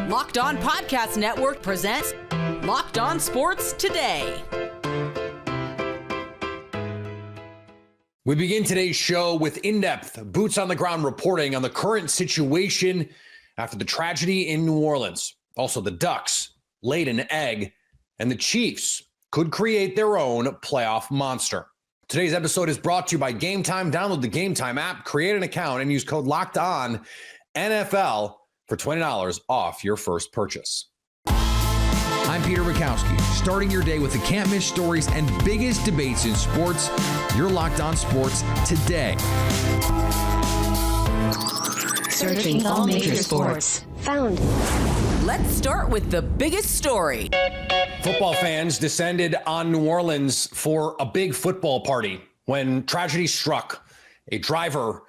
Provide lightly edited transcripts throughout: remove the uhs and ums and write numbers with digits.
Locked On Podcast Network presents Locked On Sports Today. We begin today's show with in-depth, boots-on-the-ground reporting on the current situation after the tragedy in New Orleans. Also, the Ducks laid an egg, and the Chiefs could create their own playoff monster. Today's episode is brought to you by Game Time. Download the Game Time app, create an account, and use code LOCKEDON NFL for $20 off your first purchase. I'm Peter Bukowski, starting your day with the can't-miss stories and biggest debates in sports. You're Locked On Sports Today. Searching all major sports. Found. Let's start with the biggest story. Football fans descended on New Orleans for a big football party when tragedy struck. A driver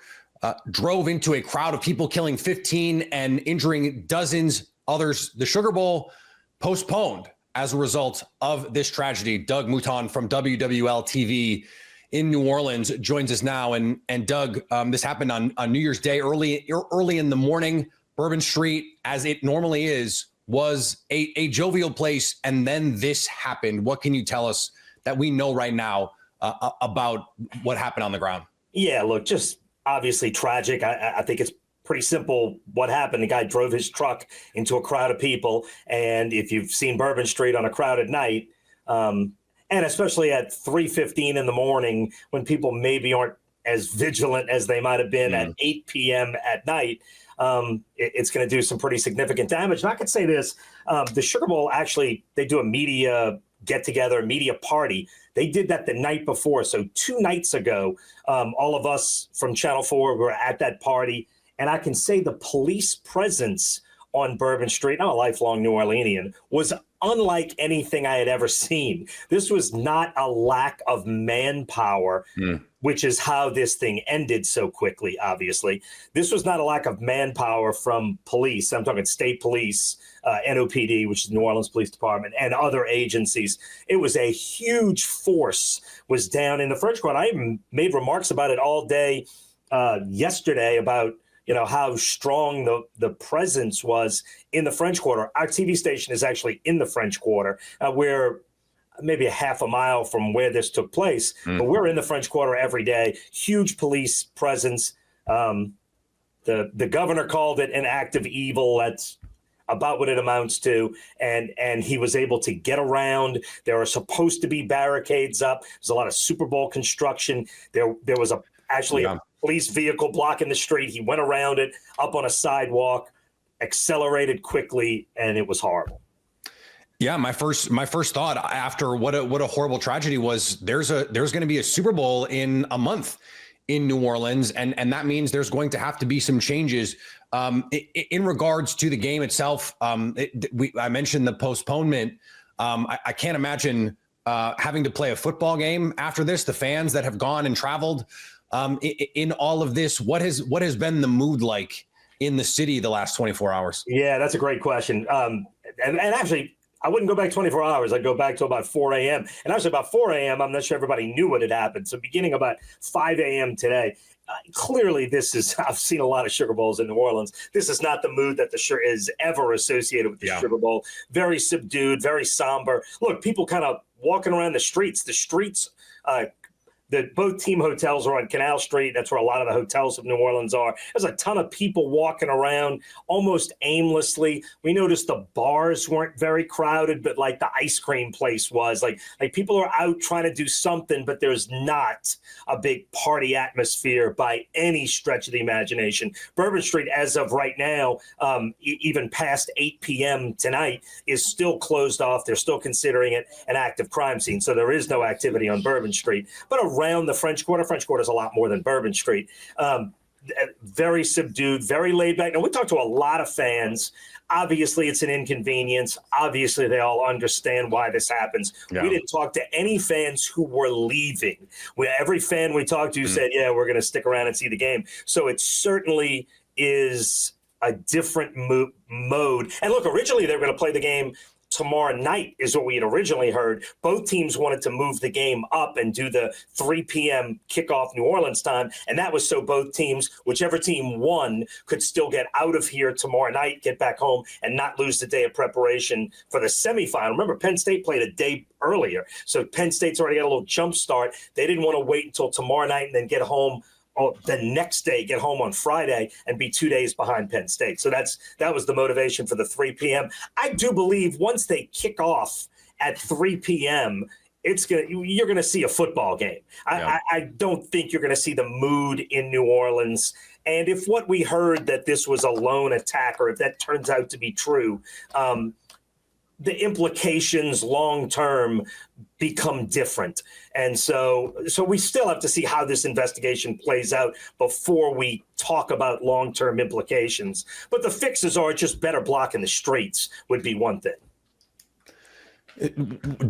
drove into a crowd of people, killing 15 and injuring dozens others. The Sugar Bowl postponed as a result of this tragedy. Doug Mouton from WWL TV in New Orleans joins us now. And Doug, this happened on New Year's Day, early in the morning. Bourbon Street, as it normally is, was a jovial place. And then this happened. What can you tell us that we know right now about what happened on the ground? Yeah, look, just obviously tragic. I think it's pretty simple what happened. The guy drove his truck into a crowd of people. And if you've seen Bourbon Street on a crowded night, and especially at 3:15 in the morning when people maybe aren't as vigilant as they might have been at 8 p.m. at night, it's going to do some pretty significant damage. And I could say this, the Sugar Bowl, actually, they do a media get-together, a media party. They did that the night before. So 2 nights ago, all of us from Channel 4 were at that party. And I can say the police presence on Bourbon Street, I'm a lifelong New Orleanian, was unlike anything I had ever seen. This was not a lack of manpower, which is how this thing ended so quickly, obviously. This was not a lack of manpower from police. I'm talking state police, NOPD, which is New Orleans Police Department, and other agencies. It was a huge force was down in the French Quarter. I even made remarks about it all day yesterday about how strong the presence was in the French Quarter. Our TV station is actually in the French Quarter. We're maybe a half a mile from where this took place, but we're in the French Quarter every day. Huge police presence. The governor called it an act of evil. That's about what it amounts to. And he was able to get around. There are supposed to be barricades up. There's a lot of Super Bowl construction. There was a police vehicle blocking the street. He went around it, up on a sidewalk, accelerated quickly, and it was horrible. Yeah, my first thought after what a horrible tragedy was, there's going to be a Super Bowl in a month in New Orleans, and that means there's going to have to be some changes in regards to the game itself. I mentioned the postponement. I can't imagine having to play a football game after this. The fans that have gone and traveled in all of this, what has been the mood like in the city the last 24 hours? Yeah, that's a great question. And actually, I wouldn't go back 24 hours. I'd go back to about 4 a.m. And actually about 4 a.m., I'm not sure everybody knew what had happened. So beginning about 5 a.m. today, clearly I've seen a lot of Sugar Bowls in New Orleans. This is not the mood that is ever associated with the Sugar Bowl. Very subdued, very somber. Look, people kind of walking around the streets. The streets, both team hotels are on Canal Street. That's where a lot of the hotels of New Orleans are. There's a ton of people walking around almost aimlessly. We noticed the bars weren't very crowded, but like the ice cream place was. Like people are out trying to do something, but there's not a big party atmosphere by any stretch of the imagination. Bourbon Street, as of right now, even past 8 p.m. tonight, is still closed off. They're still considering it an active crime scene, so there is no activity on Bourbon Street. But around the French Quarter is a lot more than Bourbon Street. Very subdued, very laid back. Now, we talked to a lot of fans. Obviously, it's an inconvenience. Obviously, they all understand why this happens. Yeah. We didn't talk to any fans who were leaving. Every fan we talked to said, yeah, we're going to stick around and see the game. So it certainly is a different mode. And look, originally they were going to play the game tomorrow night is what we had originally heard. Both teams wanted to move the game up and do the 3 p.m. kickoff New Orleans time. And that was so both teams, whichever team won, could still get out of here tomorrow night, get back home, and not lose the day of preparation for the semifinal. Remember, Penn State played a day earlier. So Penn State's already got a little jump start. They didn't want to wait until tomorrow night and then get home the next day, get home on Friday and be 2 days behind Penn State. So that was the motivation for the 3 p.m. I do believe once they kick off at 3 p.m., you're going to see a football game. Yeah. I don't think you're going to see the mood in New Orleans. And if what we heard that this was a lone attack, or if that turns out to be true, the implications long-term become different. And so we still have to see how this investigation plays out before we talk about long-term implications. But the fixes are just better blocking the streets would be one thing.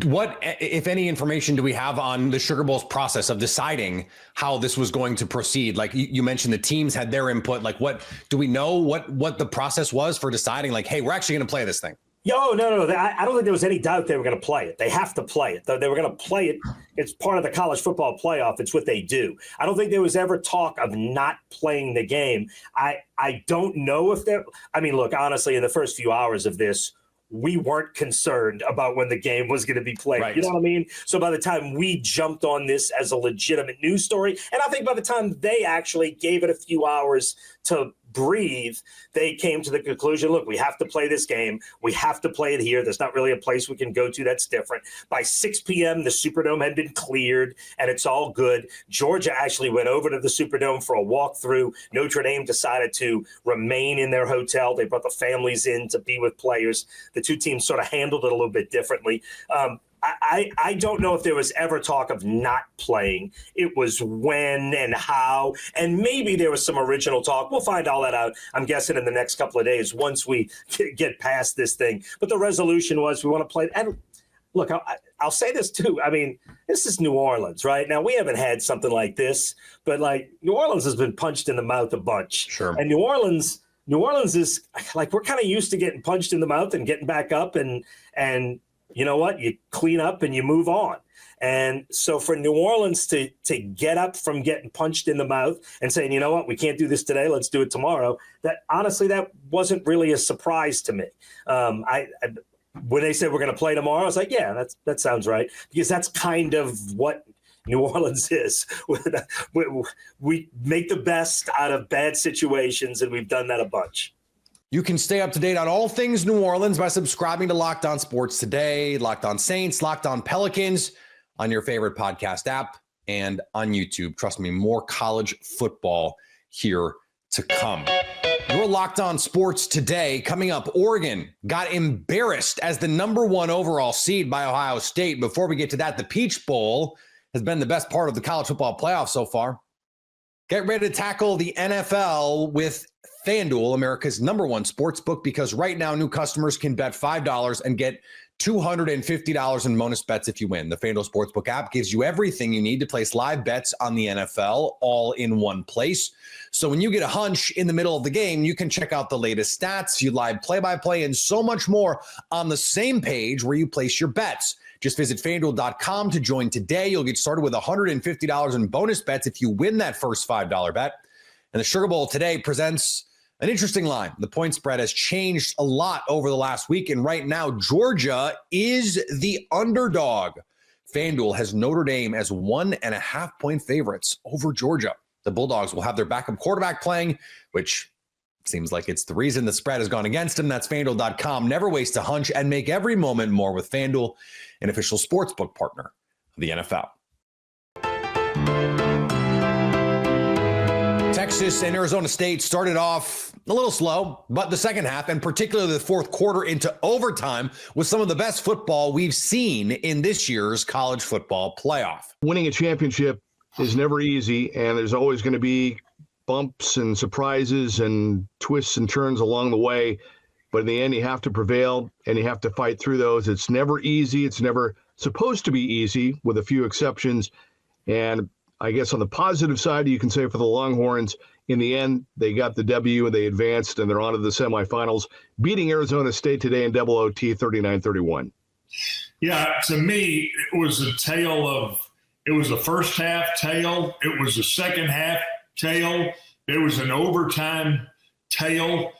What, if any, information do we have on the Sugar Bowl's process of deciding how this was going to proceed? Like you mentioned, the teams had their input. Like, what do we know what the process was for deciding, like, hey, we're actually going to play this thing? No. I don't think there was any doubt they were going to play it. They have to play it. They were going to play it. It's part of the college football playoff. It's what they do. I don't think there was ever talk of not playing the game. I don't know if there – I mean, look, honestly, in the first few hours of this, we weren't concerned about when the game was going to be played. Right. You know what I mean? So by the time we jumped on this as a legitimate news story, and I think by the time they actually gave it a few hours to breathe, they came to the conclusion, look, we have to play this game. We have to play it here. There's not really a place we can go to that's different. By 6 p.m., the Superdome had been cleared, and it's all good. Georgia actually went over to the Superdome for a walkthrough. Notre Dame decided to remain in their hotel. They brought the families in to be with players. The two teams sort of handled it a little bit differently. I don't know if there was ever talk of not playing. It was when and how, and maybe there was some original talk. We'll find all that out, I'm guessing, in the next couple of days once we get past this thing. But the resolution was we want to play. And look, I'll say this too. I mean, this is New Orleans, right? Now, we haven't had something like this, but like New Orleans has been punched in the mouth a bunch. Sure. And New Orleans is like, we're kind of used to getting punched in the mouth and getting back up and you know what? You clean up and you move on. And so for New Orleans to get up from getting punched in the mouth and saying, you know what, we can't do this today, let's do it tomorrow, that honestly, that wasn't really a surprise to me. When they said we're going to play tomorrow, I was like, yeah, that sounds right. Because that's kind of what New Orleans is. We make the best out of bad situations, and we've done that a bunch. You can stay up to date on all things New Orleans by subscribing to Locked On Sports Today, Locked On Saints, Locked On Pelicans on your favorite podcast app and on YouTube. Trust me, more college football here to come. You're Locked On Sports Today. Coming up, Oregon got embarrassed as the #1 overall seed by Ohio State. Before we get to that, the Peach Bowl has been the best part of the college football playoff so far. Get ready to tackle the NFL with FanDuel, America's #1 sports book, because right now new customers can bet $5 and get $250 in bonus bets if you win. The FanDuel Sportsbook app gives you everything you need to place live bets on the NFL all in one place. So when you get a hunch in the middle of the game, you can check out the latest stats, you live play-by-play, and so much more on the same page where you place your bets. Just visit FanDuel.com to join today. You'll get started with $150 in bonus bets if you win that first $5 bet. And the Sugar Bowl today presents an interesting line. The point spread has changed a lot over the last week, and right now, Georgia is the underdog. FanDuel has Notre Dame as 1.5-point favorites over Georgia. The Bulldogs will have their backup quarterback playing, which seems like it's the reason the spread has gone against them. That's FanDuel.com. Never waste a hunch and make every moment more with FanDuel, an official sportsbook partner of the NFL. Texas and Arizona State started off a little slow, but the second half, and particularly the fourth quarter into overtime, was some of the best football we've seen in this year's college football playoff. Winning a championship is never easy, and there's always going to be bumps and surprises and twists and turns along the way. But in the end, you have to prevail, and you have to fight through those. It's never easy. It's never supposed to be easy, with a few exceptions. And I guess on the positive side, you can say for the Longhorns, in the end, they got the W and they advanced, and they're on to the semifinals, beating Arizona State today in double OT 39-31. Yeah, to me, it was a tale of – it was a first half tale. It was a second half tale. There was an overtime tale.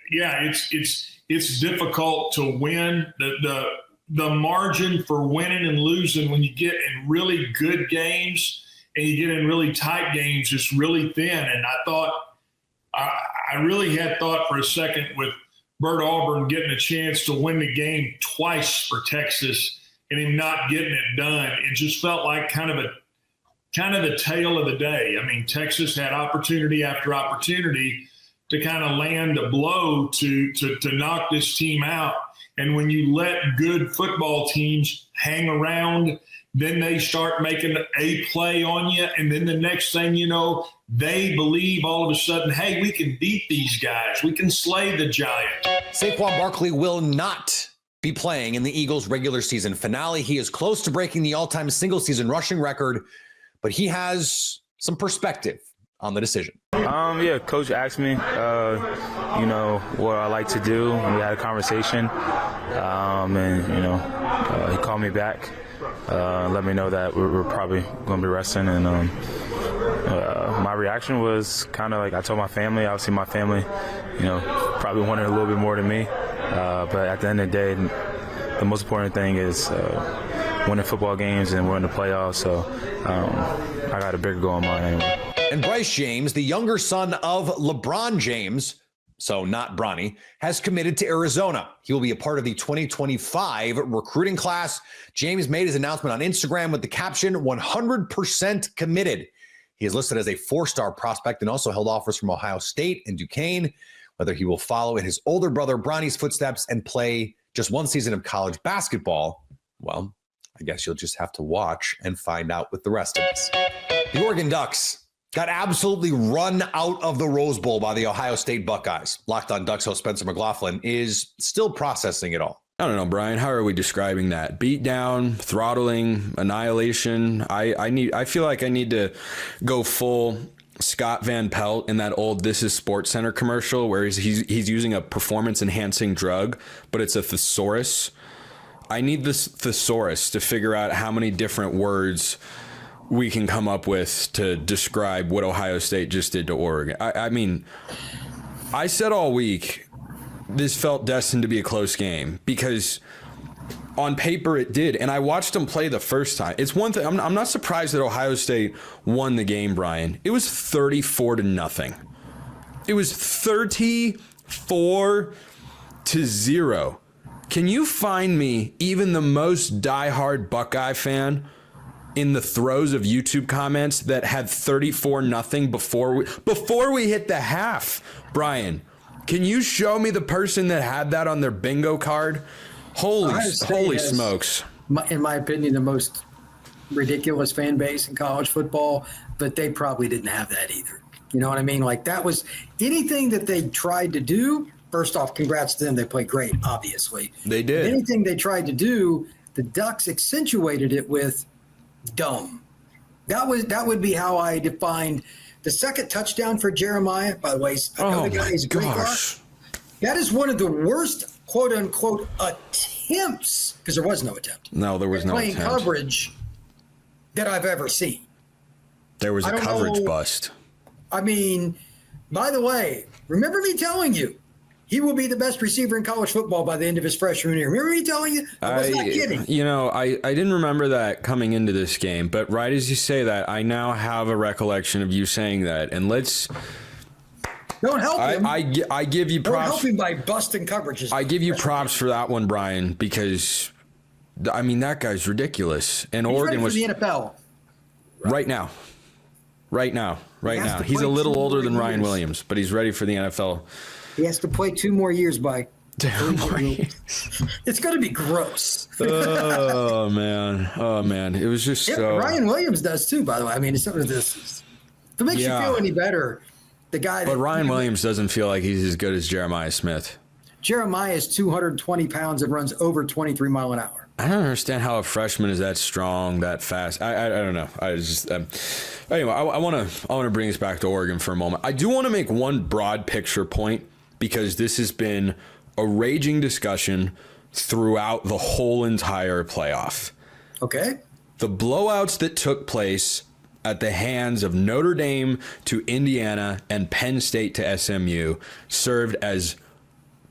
It's difficult to win. The margin for winning and losing when you get in really good games and you get in really tight games is really thin. And I thought I really had thought for a second with Bert Auburn getting a chance to win the game twice for Texas and him not getting it done. It just felt like kind of the tale of the day. I mean, Texas had opportunity after opportunity to kind of land a blow to knock this team out. And when you let good football teams hang around, then they start making a play on you. And then the next thing you know, they believe all of a sudden, hey, we can beat these guys. We can slay the giant. Saquan Barkley will not be playing in the Eagles' regular season finale. He is close to breaking the all-time single-season rushing record, but he has some perspective on the decision. Coach asked me, what I like to do, and we had a conversation, he called me back, let me know that we're probably going to be resting, and my reaction was kind of like I told my family. Obviously, my family, probably wanted a little bit more than me, but at the end of the day, the most important thing is winning football games and winning the playoffs. So I got a bigger goal in mind anyway. And Bryce James, the younger son of LeBron James, so not Bronny, has committed to Arizona. He will be a part of the 2025 recruiting class. James made his announcement on Instagram with the caption, 100% committed. He is listed as a 4-star prospect and also held offers from Ohio State and Duquesne. Whether he will follow in his older brother Bronny's footsteps and play just one season of college basketball, well, I guess you'll just have to watch and find out with the rest of us. The Oregon Ducks got absolutely run out of the Rose Bowl by the Ohio State Buckeyes. Locked On Ducks host Spencer McLaughlin is still processing it all. I don't know, Brian. How are we describing that? Beat down, throttling, annihilation. I feel like I need to go full Scott Van Pelt in that old This Is Sports Center commercial where he's using a performance enhancing drug, but it's a thesaurus. I need this thesaurus to figure out how many different words we can come up with to describe what Ohio State just did to Oregon. I mean, I said all week this felt destined to be a close game because on paper it did. And I watched them play the first time. It's one thing. I'm not surprised that Ohio State won the game, Brian. It was 34-0. It was 34-0. Can you find me even the most diehard Buckeye fan in the throes of YouTube comments that had 34-0 before we hit the half? Brian, can you show me the person that had that on their bingo card? Holy smokes. In my opinion, the most ridiculous fan base in college football, but they probably didn't have that either. You know what I mean? Like that was anything that they tried to do. First off, congrats to them. They played great, obviously. They did. Anything they tried to do, the Ducks accentuated it with dumb. That would be how I defined the second touchdown for Jeremiah. By the way, I know the guy is a great guy. That is one of the worst quote unquote attempts, because there was no attempt. No, there was no playing attempt. Coverage that I've ever seen. There was a coverage bust. I mean, by the way, remember me telling you he will be the best receiver in college football by the end of his freshman year. Remember me telling you? I was not kidding. I didn't remember that coming into this game, but right as you say that, I now have a recollection of you saying that. And don't help him. I give you props. Don't help him by busting coverages. I give you props for that one, Brian, because I mean that guy's ridiculous. And He's Oregon ready for was the NFL right now. He's a little older than Ryan Williams, but he's ready for the NFL. He has to play 2 more years by. It's going to be gross. Oh man! It was just so. Ryan Williams does too, by the way. I mean, it's something this. If it makes you feel any better, the guy. But Ryan Williams doesn't feel like he's as good as Jeremiah Smith. Jeremiah is 220 pounds and runs over 23 miles an hour. I don't understand how a freshman is that strong, that fast. I don't know. I just anyway. I want to bring this back to Oregon for a moment. I do want to make one broad picture point because this has been a raging discussion throughout the whole entire playoff. Okay. The blowouts that took place at the hands of Notre Dame to Indiana and Penn State to SMU served as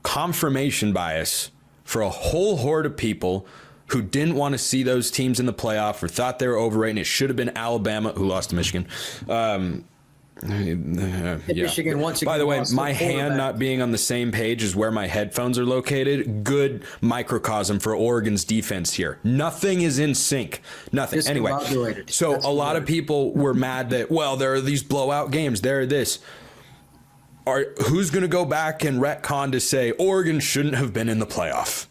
confirmation bias for a whole horde of people who didn't want to see those teams in the playoff or thought they were overrated. It should have been Alabama, who lost to Michigan. Michigan once again. By the way, my hand not being on the same page as where my headphones are located, good microcosm for Oregon's defense here. Nothing is in sync. Nothing. Anyway, so a lot of people were mad that, well, there are these blowout games. There are this. Who's going to go back and retcon to say Oregon shouldn't have been in the playoff?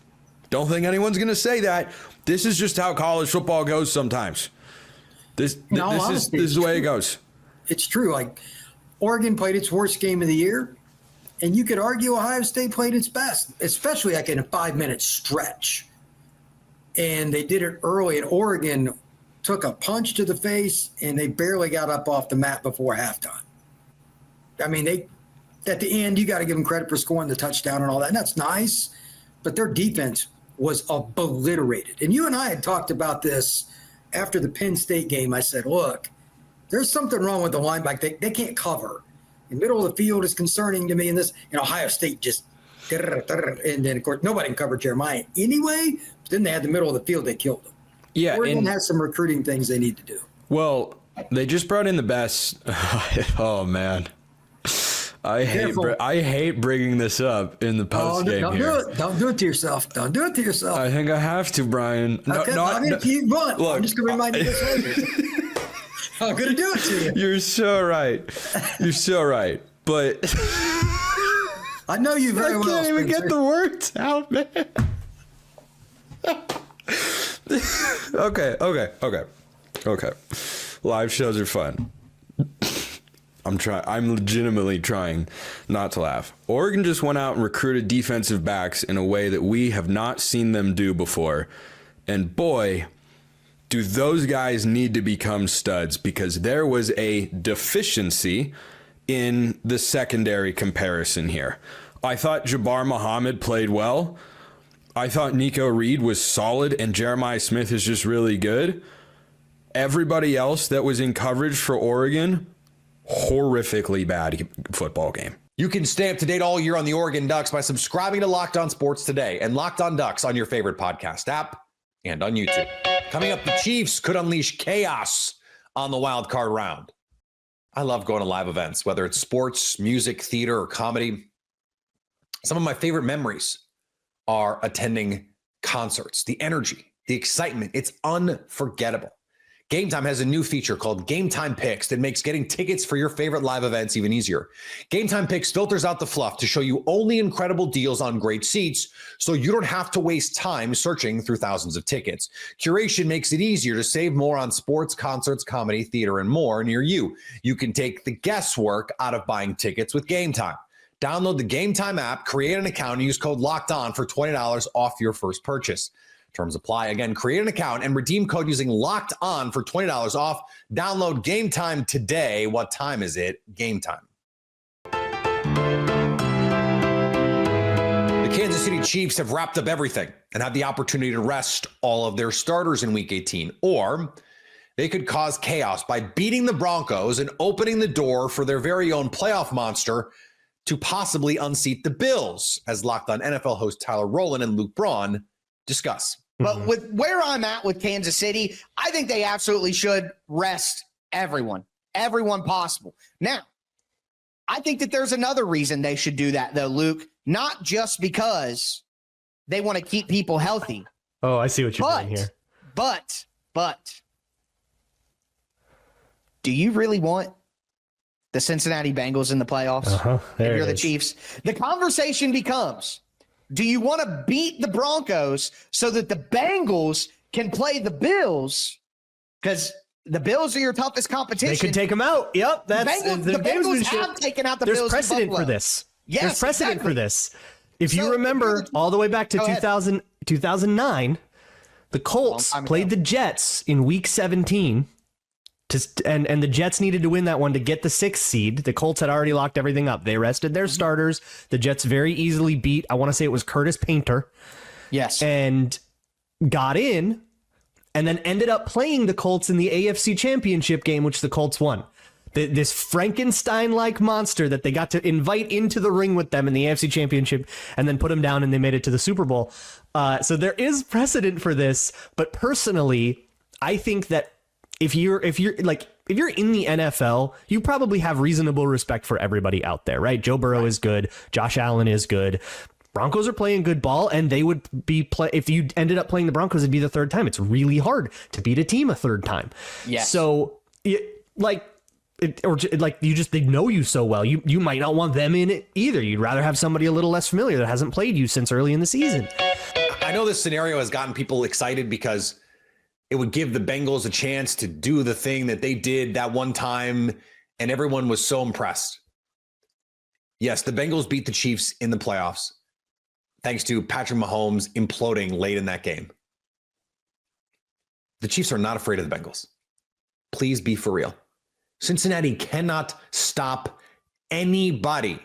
Don't think anyone's going to say that. This is just how college football goes sometimes. This is the way it goes. It's true. Like, Oregon played its worst game of the year, and you could argue Ohio State played its best, especially like in a 5-minute stretch. And they did it early, and Oregon took a punch to the face, and they barely got up off the mat before halftime. I mean, at the end, you got to give them credit for scoring the touchdown and all that, and that's nice. But their defense was obliterated. And you and I had talked about this after the Penn State game. I said, look, there's something wrong with the linebacker. They can't cover. The middle of the field is concerning to me. And Ohio State just, and then, of course, nobody can cover Jeremiah anyway. But then they had the middle of the field. They killed them. Yeah, Oregon has some recruiting things they need to do. Well, they just brought in the best. Oh, man. I hate bringing this up in the post game here. Don't do it to yourself. Don't do it to yourself. I think I have to, Brian. Okay, if you want, look, I'm just going to remind you this later. I'm going to do it to you. You're so right. You're so right. But I know you very well. I can't even get the words out, man. Okay. Live shows are fun. I'm legitimately trying not to laugh. Oregon just went out and recruited defensive backs in a way that we have not seen them do before. And boy, do those guys need to become studs, because there was a deficiency in the secondary comparison here. I thought Jabbar Muhammad played well. I thought Nico Reed was solid, and Jeremiah Smith is just really good. Everybody else that was in coverage for Oregon, horrifically bad football game. You can stay up to date all year on the Oregon Ducks by subscribing to Locked On Sports today and Locked On Ducks on your favorite podcast app and on YouTube. Coming up, the Chiefs could unleash chaos on the wild card round. I love going to live events, whether it's sports, music, theater, or comedy. Some of my favorite memories are attending concerts. The energy, the excitement, it's unforgettable. Game Time has a new feature called Game Time Picks that makes getting tickets for your favorite live events even easier. Game Time Picks filters out the fluff to show you only incredible deals on great seats, so you don't have to waste time searching through thousands of tickets. Curation makes it easier to save more on sports, concerts, comedy, theater, and more near you. You can take the guesswork out of buying tickets with Game Time. Download the Game Time app, create an account, and use code LOCKEDON for $20 off your first purchase. Terms apply. Again, create an account and redeem code using Locked On for $20 off. Download Game Time today. What time is it? Game Time. The Kansas City Chiefs have wrapped up everything and have the opportunity to rest all of their starters in Week 18. Or they could cause chaos by beating the Broncos and opening the door for their very own playoff monster to possibly unseat the Bills, as Locked On NFL host Tyler Rowland and Luke Braun discuss. But with where I'm at with Kansas City, I think they absolutely should rest everyone possible. Now, I think that there's another reason they should do that, though, Luke, not just because they want to keep people healthy. Oh, I see what you're doing here. But do you really want the Cincinnati Bengals in the playoffs? If you're the Chiefs, the conversation becomes, do you want to beat the Broncos so that the Bengals can play the Bills? Because the Bills are your toughest competition. They could take them out. Yep. The Bengals have taken out the Bills. There's precedent for this. Yes, there's precedent exactly. for this. If you remember all the way back to 2009, The Colts played the Jets in Week 17, and the Jets needed to win that one to get the 6th seed. The Colts had already locked everything up. They rested their starters. The Jets very easily beat, I want to say it was Curtis Painter. Yes. And got in, and then ended up playing the Colts in the AFC Championship game, which the Colts won. This Frankenstein-like monster that they got to invite into the ring with them in the AFC Championship and then put him down, and they made it to the Super Bowl. So there is precedent for this, but personally, I think that if you're in the NFL, you probably have reasonable respect for everybody out there, right? Joe Burrow is good. Josh Allen is good. Broncos are playing good ball, and they would be if you ended up playing the Broncos, it'd be the 3rd time. It's really hard to beat a team a 3rd time. Yes. So they know you so well. You might not want them in it either. You'd rather have somebody a little less familiar that hasn't played you since early in the season. I know this scenario has gotten people excited because it would give the Bengals a chance to do the thing that they did that one time, and everyone was so impressed. Yes, the Bengals beat the Chiefs in the playoffs, thanks to Patrick Mahomes imploding late in that game. The Chiefs are not afraid of the Bengals. Please be for real. Cincinnati cannot stop anybody.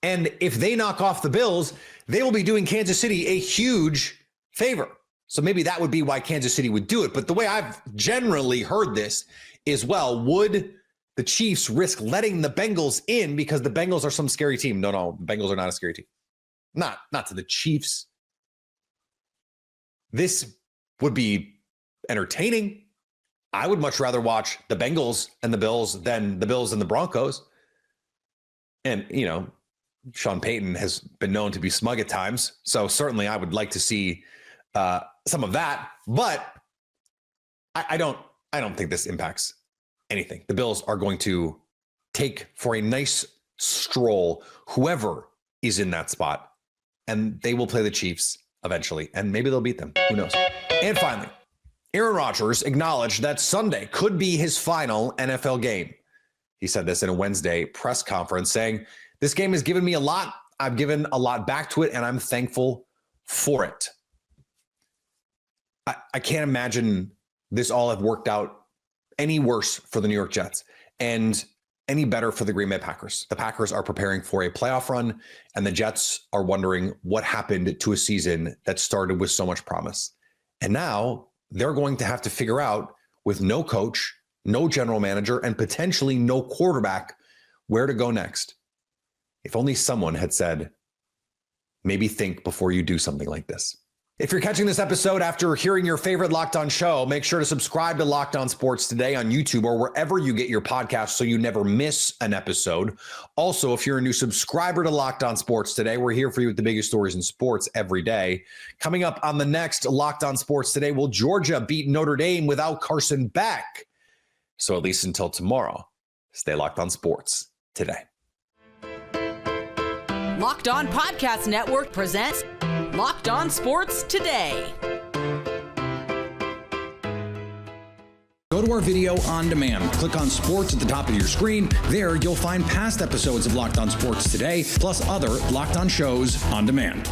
And if they knock off the Bills, they will be doing Kansas City a huge favor. So maybe that would be why Kansas City would do it. But the way I've generally heard this is, well, would the Chiefs risk letting the Bengals in because the Bengals are some scary team? No, the Bengals are not a scary team. Not to the Chiefs. This would be entertaining. I would much rather watch the Bengals and the Bills than the Bills and the Broncos. And, Sean Payton has been known to be smug at times. So certainly I would like to see some of that. But I don't think this impacts anything. The Bills are going to take for a nice stroll whoever is in that spot, and they will play the Chiefs eventually, and maybe they'll beat them. Who knows? And finally, Aaron Rodgers acknowledged that Sunday could be his final NFL game. He said this in a Wednesday press conference, saying, "This game has given me a lot. I've given a lot back to it, and I'm thankful for it." I can't imagine this all have worked out any worse for the New York Jets and any better for the Green Bay Packers. The Packers are preparing for a playoff run, and the Jets are wondering what happened to a season that started with so much promise. And now they're going to have to figure out, with no coach, no general manager, and potentially no quarterback, where to go next. If only someone had said, maybe think before you do something like this. If you're catching this episode after hearing your favorite Locked On show, make sure to subscribe to Locked On Sports Today on YouTube or wherever you get your podcasts so you never miss an episode. Also, if you're a new subscriber to Locked On Sports Today, we're here for you with the biggest stories in sports every day. Coming up on the next Locked On Sports Today, will Georgia beat Notre Dame without Carson Beck? So at least until tomorrow, stay locked on sports today. Locked On Podcast Network presents Locked On Sports Today. Go to our video on demand. Click on sports at the top of your screen. There, you'll find past episodes of Locked On Sports Today, plus other Locked On shows on demand.